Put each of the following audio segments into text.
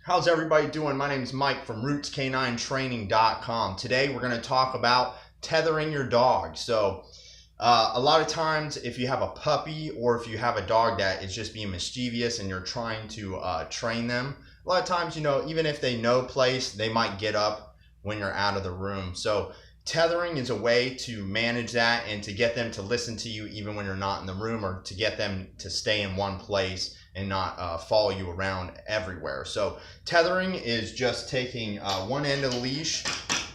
How's everybody doing? My name is Mike from rootscaninetraining.com. Today we're going to talk about tethering your dog. A lot of times if you have a puppy or if you have a dog that is just being mischievous and you're trying to train them, a lot of times, even if they know place, they might get up when you're out of the room. So tethering is a way to manage that and to get them to listen to you even when you're not in the room, or to get them to stay in one place and not follow you around everywhere. So tethering is just taking one end of the leash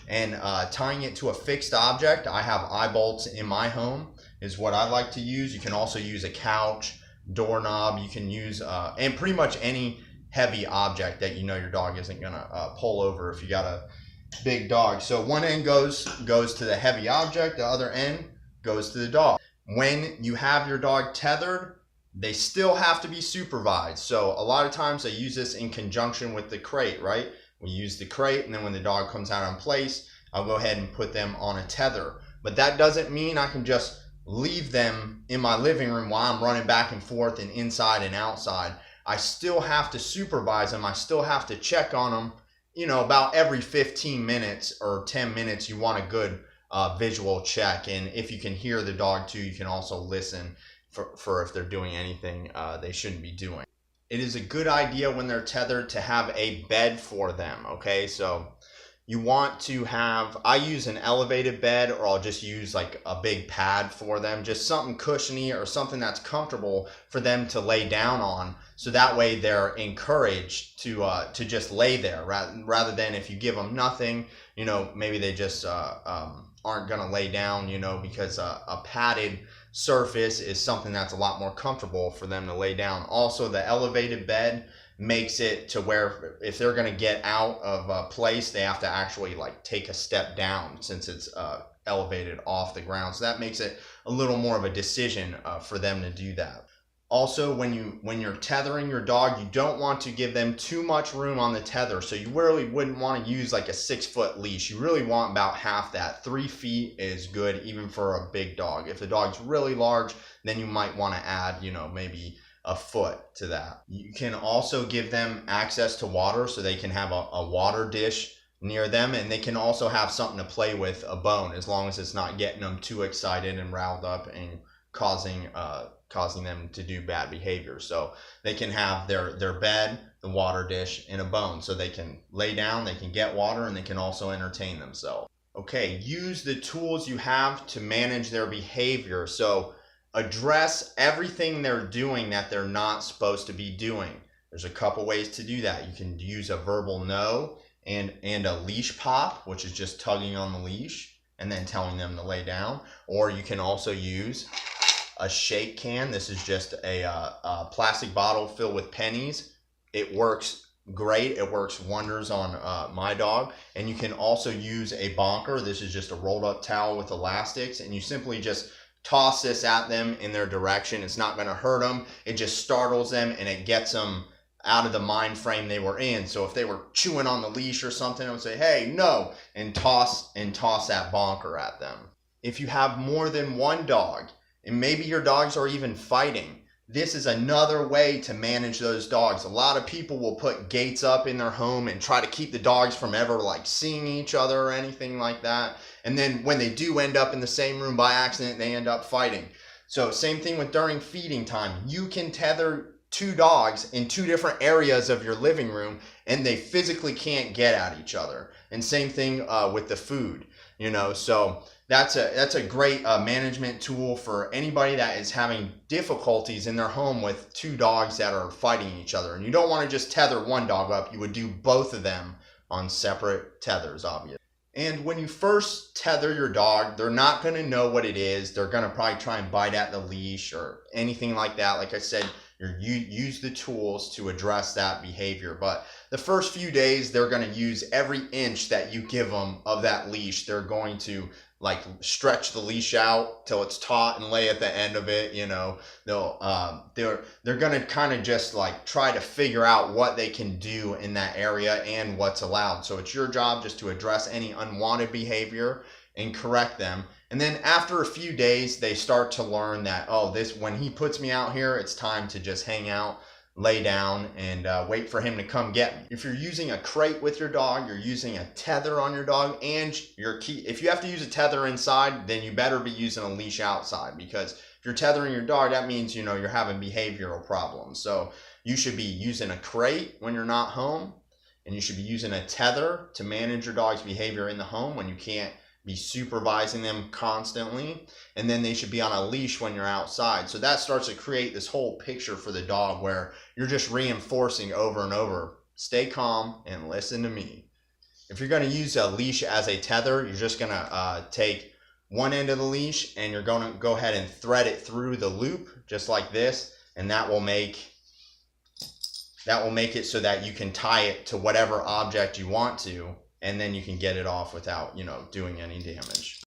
and tying it to a fixed object. I have eye bolts in my home is what I like to use. You can also use a couch, doorknob. You can use and pretty much any heavy object that your dog isn't gonna pull over if you got a big dog. So one end goes to the heavy object, the other end goes to the dog. When you have your dog tethered, they still have to be supervised. So a lot of times I use this in conjunction with the crate, right? We use the crate, and then when the dog comes out on place, I'll go ahead and put them on a tether. But that doesn't mean I can just leave them in my living room while I'm running back and forth and inside and outside. I still have to supervise them. I still have to check on them. About every 15 minutes or 10 minutes, you want a good visual check. And if you can hear the dog too, you can also listen for if they're doing anything they shouldn't be doing. It is a good idea when they're tethered to have a bed for them, okay? So you want to have, I use an elevated bed, or I'll just use like a big pad for them, just something cushiony or something that's comfortable for them to lay down on. So that way they're encouraged to just lay there rather than if you give them nothing, maybe they just aren't gonna lay down, because a padded surface is something that's a lot more comfortable for them to lay down. Also, the elevated bed makes it to where if they're going to get out of a place, they have to actually take a step down, since it's elevated off the ground. So that makes it a little more of a decision for them to do that. Also, when you're tethering your dog, you don't want to give them too much room on the tether. So you really wouldn't want to use like a 6-foot leash. You really want about half that. 3 feet is good even for a big dog. If the dog's really large, then you might want to add, maybe a foot to that. You can also give them access to water, so they can have a water dish near them, and they can also have something to play with, a bone, as long as it's not getting them too excited and riled up and causing them to do bad behavior. So they can have their bed, the water dish, and a bone, so they can lay down, they can get water, and they can also entertain themselves. Okay, use the tools you have to manage their behavior. So address everything they're doing that they're not supposed to be doing. There's a couple ways to do that. You can use a verbal no and a leash pop, which is just tugging on the leash and then telling them to lay down. Or you can also use a shake can. This is just a plastic bottle filled with pennies. It works great. It works wonders on my dog. And you can also use a bonker. This is just a rolled up towel with elastics, and you simply just toss this at them in their direction. It's not going to hurt them. It just startles them, and it gets them out of the mind frame they were in. So if they were chewing on the leash or something, I would say, hey, no, and toss that bonker at them. If you have more than one dog, and maybe your dogs are even fighting, this is another way to manage those dogs. A lot of people will put gates up in their home and try to keep the dogs from ever seeing each other or anything like that. And then when they do end up in the same room by accident, they end up fighting. So same thing with during feeding time. You can tether 2 dogs in 2 different areas of your living room, and they physically can't get at each other. And same thing with the food, so that's a great management tool for anybody that is having difficulties in their home with 2 dogs that are fighting each other. And you don't want to just tether one dog up. You would do both of them on separate tethers, obviously. And when you first tether your dog, they're not going to know what it is. They're going to probably try and bite at the leash or anything like that. Like I said, you use the tools to address that behavior. But the first few days, they're going to use every inch that you give them of that leash. They're going to stretch the leash out till it's taut and lay at the end of it. They're going to kind of just try to figure out what they can do in that area and what's allowed. So it's your job just to address any unwanted behavior and correct them. And then after a few days, they start to learn that, when he puts me out here, it's time to just hang out lay down and wait for him to come get me. If you're using a crate with your dog, you're using a tether on your dog, and your key. If you have to use a tether inside, then you better be using a leash outside, because if you're tethering your dog, that means you're having behavioral problems. So you should be using a crate when you're not home, and you should be using a tether to manage your dog's behavior in the home when you can't be supervising them constantly, and then they should be on a leash when you're outside. So that starts to create this whole picture for the dog where you're just reinforcing over and over, stay calm and listen to me. If you're going to use a leash as a tether, you're just going to take one end of the leash and you're going to go ahead and thread it through the loop just like this, and that will make it so that you can tie it to whatever object you want to, and then you can get it off without doing any damage.